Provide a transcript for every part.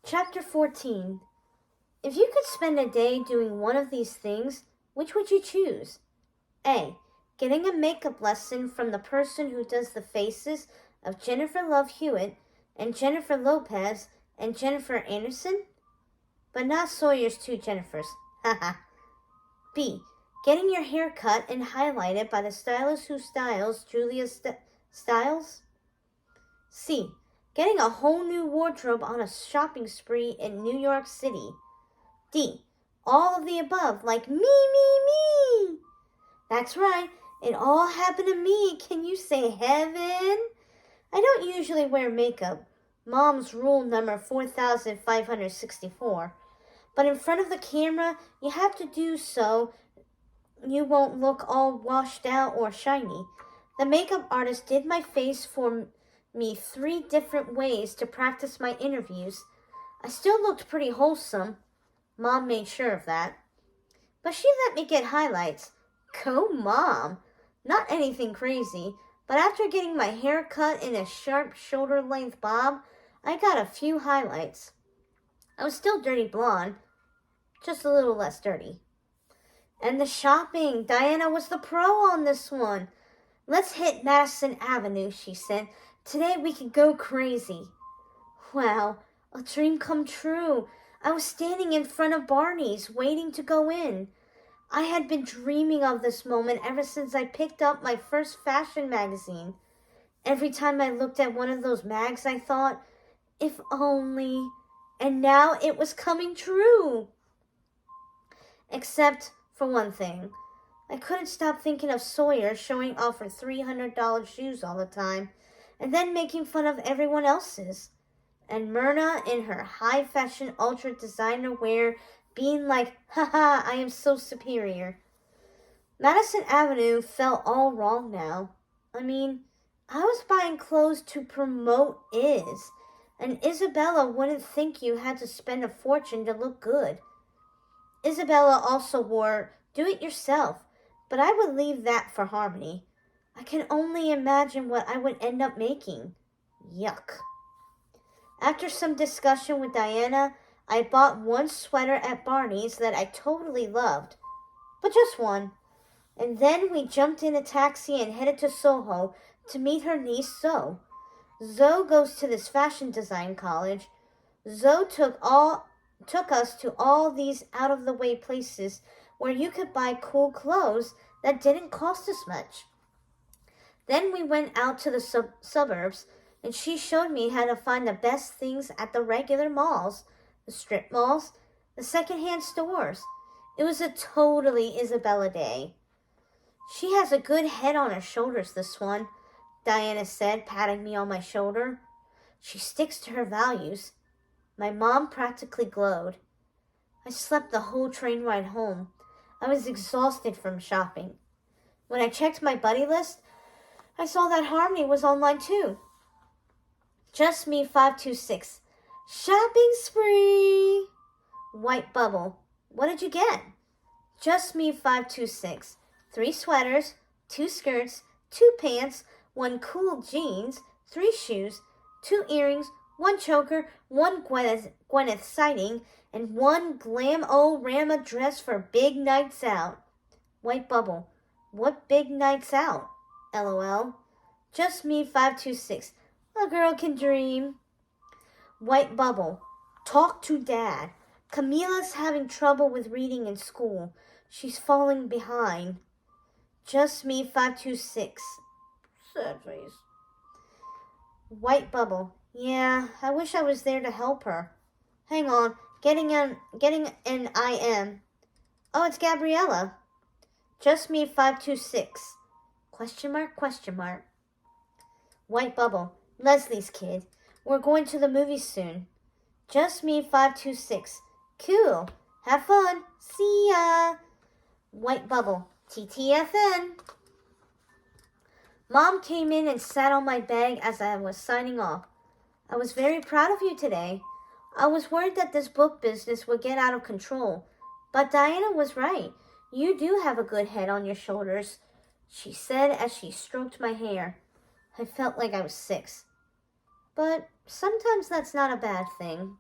Chapter 14. If you could spend a day doing one of these things, which would you choose? A. Getting a makeup lesson from the person who does the faces of Jennifer Love Hewitt and Jennifer Lopez and Jennifer Anderson? But not Sawyer's two Jennifers. Haha. B. Getting your hair cut and highlighted by the stylist who styles Julia Stiles? C. Getting a whole new wardrobe on a shopping spree in New York City. D. All of the above, like me. That's right, it all happened to me. Can you say heaven? I don't usually wear makeup. Mom's rule number 4564. But in front of the camera, you have to do so you won't look all washed out or shiny. The makeup artist did my face for me 3 different ways to practice my interviews. I still looked pretty wholesome. Mom made sure of that. But she let me get highlights. Go Mom! Not anything crazy, but after getting my hair cut in a sharp shoulder-length bob, I got a few highlights. I was still dirty blonde, just a little less dirty. And the shopping. Diana was the pro on this one. Let's hit Madison Avenue, she said. Today we can go crazy. Wow, a dream come true. I was standing in front of Barney's, waiting to go in. I had been dreaming of this moment ever since I picked up my first fashion magazine. Every time I looked at one of those mags, I thought, if only. And now it was coming true. Except for one thing. I couldn't stop thinking of Sawyer showing off her $300 shoes all the time, and then making fun of everyone else's. And Myrna in her high-fashion ultra designer wear being like, haha, I am so superior. Madison Avenue felt all wrong now. I mean, I was buying clothes to promote Iz, and Isabella wouldn't think you had to spend a fortune to look good. Isabella also wore do-it-yourself, but I would leave that for Harmony. I can only imagine what I would end up making. Yuck. After some discussion with Diana, I bought one sweater at Barney's that I totally loved, but just one. And then we jumped in a taxi and headed to Soho to meet her niece Zoe. Zoe goes to this fashion design college. Zoe took us to all these out-of-the-way places where you could buy cool clothes that didn't cost us much. Then we went out to the suburbs, and she showed me how to find the best things at the regular malls, the strip malls, the secondhand stores. It was a totally Isabella day. She has a good head on her shoulders, this one, Diana said, patting me on my shoulder. She sticks to her values. My mom practically glowed. I slept the whole train ride home. I was exhausted from shopping. When I checked my buddy list, I saw that Harmony was online too. Just me 526. Shopping spree! White bubble. What did you get? Just me 526. 3 sweaters, 2 skirts, 2 pants, 1 cool jeans, 3 shoes, 2 earrings, 1 choker, 1 Gwyneth sighting, and 1 glam-o-rama dress for big nights out. White bubble. What big nights out? LOL. Just me 526. A girl can dream. White bubble. Talk to Dad. Camila's having trouble with reading in school. She's falling behind. Just me 526. Sad face. White bubble. Yeah, I wish I was there to help her. Hang on. Getting an IM. Oh, it's Gabriella. Just me 526. Question mark, question mark. White bubble. Leslie's kid. We're going to the movies soon. Just me 526. Cool. Have fun. See ya. White bubble. TTFN. Mom came in and sat on my bag as I was signing off. I was very proud of you today. I was worried that this book business would get out of control, but Diana was right. You do have a good head on your shoulders, she said as she stroked my hair. I felt like I was 6. But sometimes that's not a bad thing.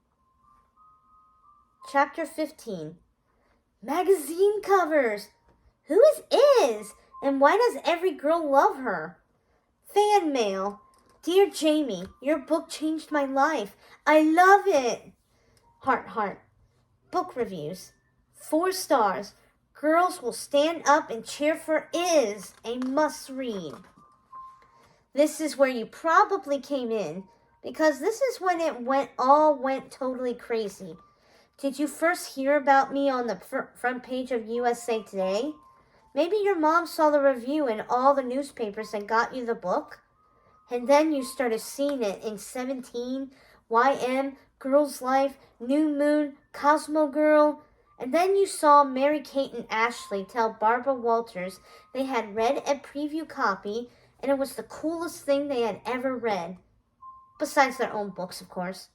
Chapter 15. Magazine covers. Who is Iz? And why does every girl love her? Fan mail. Dear Jamie, your book changed my life. I love it. Heart, heart. Book reviews. 4 stars. Girls will stand up and cheer for Iz. A must read. This is where you probably came in, because this is when it went totally crazy. Did you first hear about me on the front page of USA Today? Maybe your mom saw the review in all the newspapers and got you the book? And then you started seeing it in 17, YM, Girl's Life, New Moon, Cosmo Girl. And then you saw Mary-Kate and Ashley tell Barbara Walters they had read a preview copy and it was the coolest thing they had ever read. Besides their own books, of course.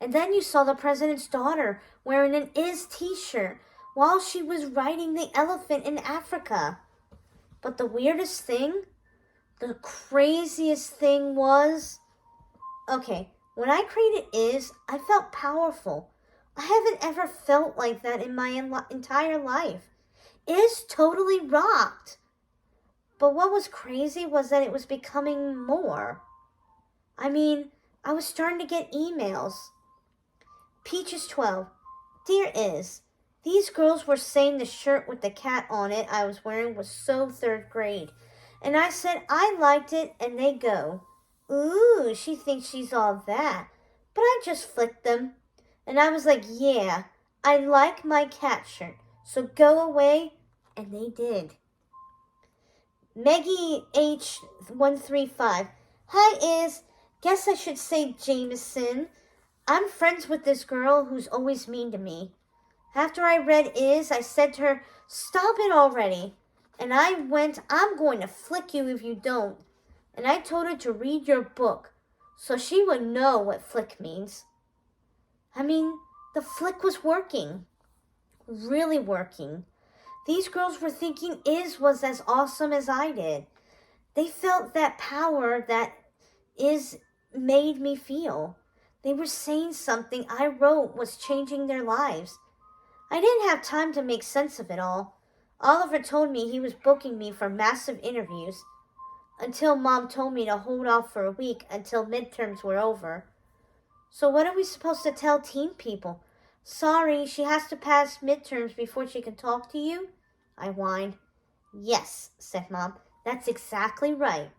And then you saw the president's daughter wearing an Iz t-shirt while she was riding the elephant in Africa. But the weirdest thing, the craziest thing was... Okay, when I created Iz, I felt powerful. I haven't ever felt like that in my entire life. Iz totally rocked. But what was crazy was that it was becoming more. I mean, I was starting to get emails. Peaches 12. Dear Iz, these girls were saying the shirt with the cat on it I was wearing was so 3rd grade. And I said I liked it, and they go, ooh, she thinks she's all that. But I just flicked them. And I was like, yeah, I like my cat shirt, so go away. And they did. Maggie H135. Hi, Iz. Guess I should say Jameson. I'm friends with this girl who's always mean to me. After I read Iz, I said to her, stop it already. And I went, I'm going to flick you if you don't. And I told her to read your book, so she would know what flick means. I mean, the flick was working. Really working. These girls were thinking Iz was as awesome as I did. They felt that power that Iz made me feel. They were saying something I wrote was changing their lives. I didn't have time to make sense of it all. Oliver told me he was booking me for massive interviews until Mom told me to hold off for a week until midterms were over. So what are we supposed to tell teen people? Sorry, she has to pass midterms before she can talk to you? I whined. Yes, said Mom. That's exactly right.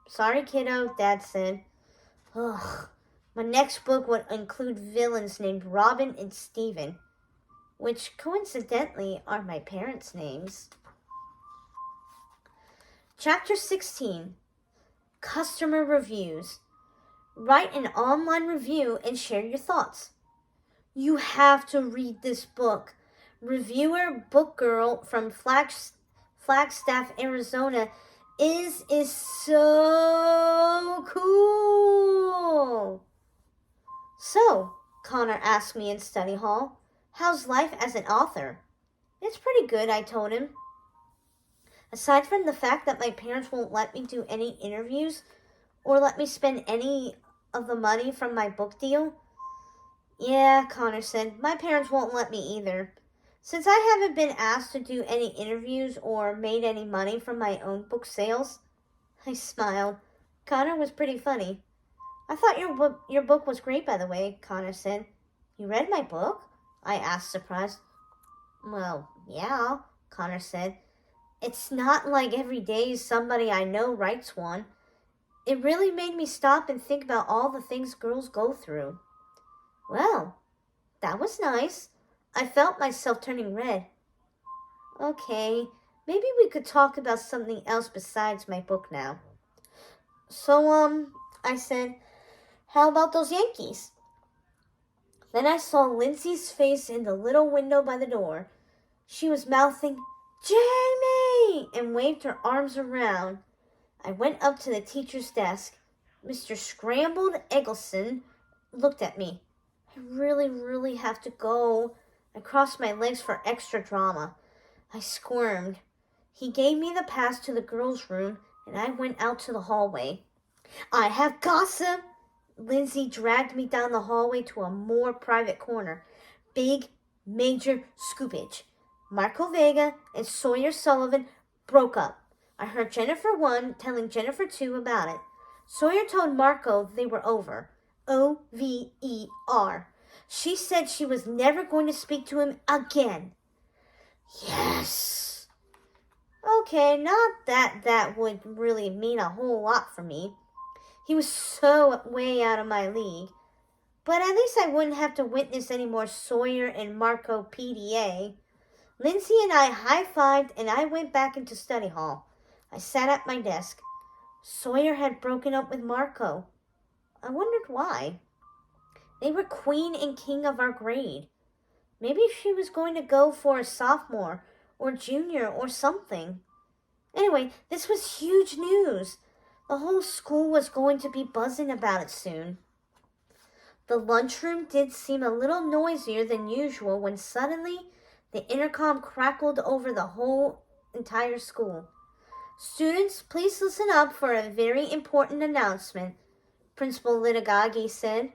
Sorry, kiddo, Dad said. Ugh. My next book would include villains named Robin and Steven, which coincidentally are my parents' names. Chapter 16. Customer Reviews. Write an online review and share your thoughts. You have to read this book. Reviewer Book Girl from Flagstaff, Arizona is so cool. So, Connor asked me in study hall, how's life as an author? It's pretty good, I told him. Aside from the fact that my parents won't let me do any interviews or let me spend any of the money from my book deal. Yeah, Connor said, my parents won't let me either. Since I haven't been asked to do any interviews or made any money from my own book sales, I smiled. Connor was pretty funny. I thought your book was great, by the way, Connor said. You read my book? I asked, surprised. Well, yeah, Connor said. It's not like every day somebody I know writes one. It really made me stop and think about all the things girls go through. Well, that was nice. I felt myself turning red. Okay, maybe we could talk about something else besides my book now. So, I said, how about those Yankees? Then I saw Lindsay's face in the little window by the door. She was mouthing, Jamie, and waved her arms around. I went up to the teacher's desk. Mr. Scrambled Eggleston looked at me. I really have to go. I crossed my legs for extra drama. I squirmed. He gave me the pass to the girls' room, and I went out to the hallway. I have gossip! Lindsay dragged me down the hallway to a more private corner. big, major scoopage. Marco Vega and Sawyer Sullivan broke up. I heard Jennifer 1 telling Jennifer 2 about it. Sawyer told Marco they were over. O-V-E-R. She said she was never going to speak to him again. Yes! Okay, not that would really mean a whole lot for me. He was so way out of my league. But at least I wouldn't have to witness any more Sawyer and Marco PDA. Lindsay and I high-fived and I went back into study hall. I sat at my desk. Sawyer had broken up with Marco. I wondered why. They were queen and king of our grade. Maybe she was going to go for a sophomore or junior or something. Anyway, this was huge news. The whole school was going to be buzzing about it soon. The lunchroom did seem a little noisier than usual when suddenly the intercom crackled over the whole entire school. Students, please listen up for a very important announcement, Principal Litigagi said.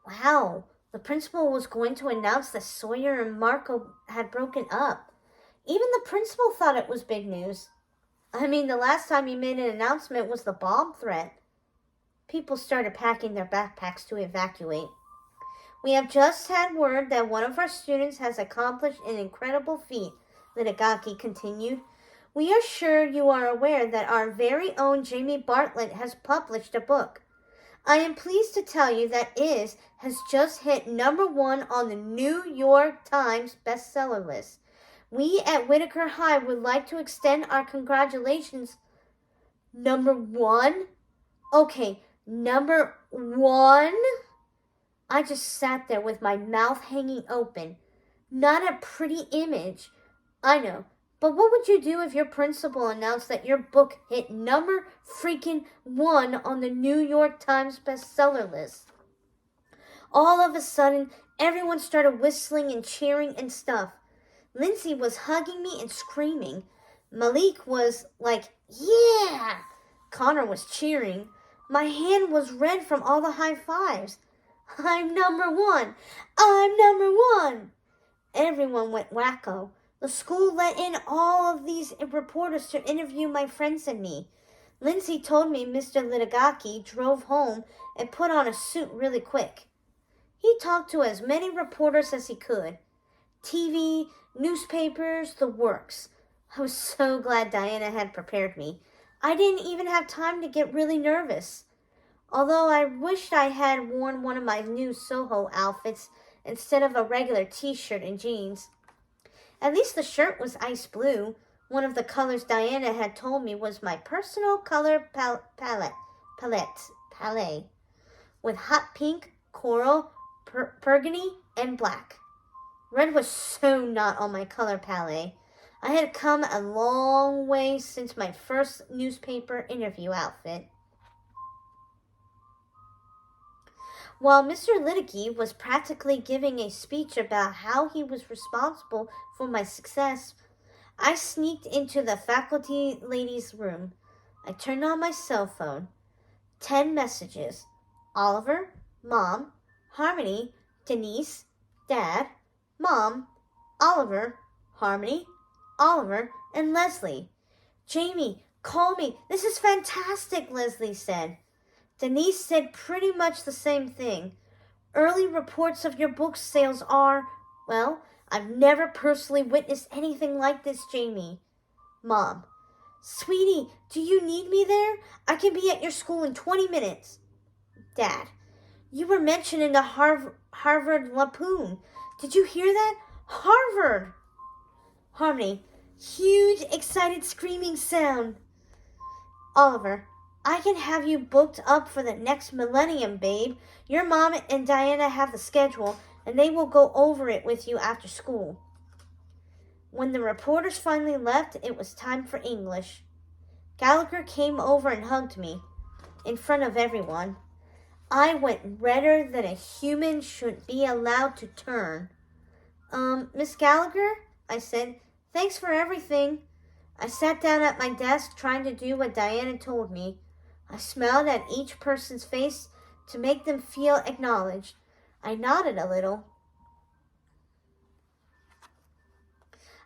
Wow, the principal was going to announce that Sawyer and Marco had broken up. Even the principal thought it was big news. I mean, the last time he made an announcement was the bomb threat. People started packing their backpacks to evacuate. We have just had word that one of our students has accomplished an incredible feat, Litigaki continued. We are sure you are aware that our very own Jamie Bartlett has published a book. I am pleased to tell you that Iz has just hit #1 on the New York Times bestseller list. We at Whitaker High would like to extend our congratulations. #1? Okay, #1? I just sat there with my mouth hanging open. Not a pretty image. I know. But what would you do if your principal announced that your book hit #1 on the New York Times bestseller list? All of a sudden, everyone started whistling and cheering and stuff. Lindsay was hugging me and screaming. Malik was like, yeah! Connor was cheering. My hand was red from all the high fives. I'm #1! I'm #1! Everyone went wacko. The school let in all of these reporters to interview my friends and me. Lindsay told me Mr. Litigaki drove home and put on a suit really quick. He talked to as many reporters as he could. TV, newspapers, the works. I was so glad Diana had prepared me. I didn't even have time to get really nervous. Although I wished I had worn one of my new Soho outfits instead of a regular t-shirt and jeans. At least the shirt was ice blue, one of the colors Diana had told me was my personal color palette, with hot pink, coral, burgundy, and black. Red was so not on my color palette. I had come a long way since my first newspaper interview outfit. While Mr. Litigaki was practically giving a speech about how he was responsible for my success, I sneaked into the faculty lady's room. I turned on my cell phone. 10 messages. Oliver, Mom, Harmony, Denise, Dad, Mom, Oliver, Harmony, Oliver, and Leslie. Jamie, call me. This is fantastic, Leslie said. Denise said pretty much the same thing. Early reports of your book sales are, well, I've never personally witnessed anything like this, Jamie. Mom, sweetie, do you need me there? I can be at your school in 20 minutes. Dad, you were mentioned in the Harvard Lampoon. Did you hear that? Harvard! Harmony, huge, excited screaming sound. Oliver, I can have you booked up for the next millennium, babe. Your mom and Diana have the schedule, and they will go over it with you after school. When the reporters finally left, it was time for English. Gallagher came over and hugged me, in front of everyone. I went redder than a human should be allowed to turn. Miss Gallagher, I said, thanks for everything. I sat down at my desk trying to do what Diana told me. I smiled at each person's face to make them feel acknowledged. I nodded a little.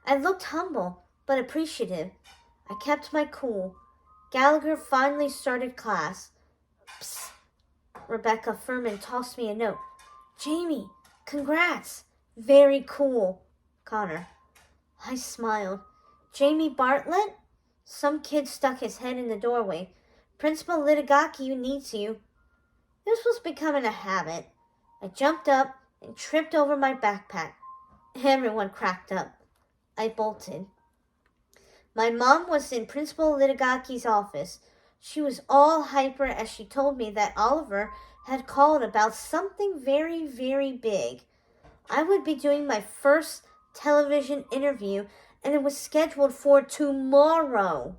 I looked humble, but appreciative. I kept my cool. Gallagher finally started class. Psst. Rebecca Furman tossed me a note. Jamie, congrats. Very cool. Connor. I smiled. Jamie Bartlett? Some kid stuck his head in the doorway. Principal Litigaki needs you. This was becoming a habit. I jumped up and tripped over my backpack. Everyone cracked up. I bolted. My mom was in Principal Litigaki's office. She was all hyper as she told me that Oliver had called about something very, very big. I would be doing my first television interview, and it was scheduled for tomorrow.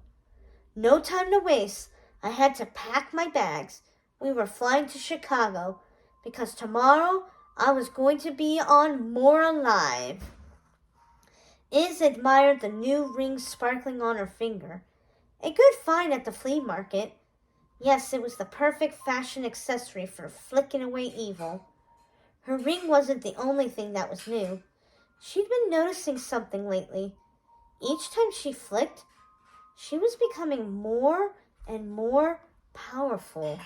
No time to waste. I had to pack my bags. We were flying to Chicago because tomorrow I was going to be on More Alive. Iz admired the new ring sparkling on her finger. A good find at the flea market. Yes, it was the perfect fashion accessory for flicking away evil. Her ring wasn't the only thing that was new. She'd been noticing something lately. Each time she flicked, she was becoming more and more powerful.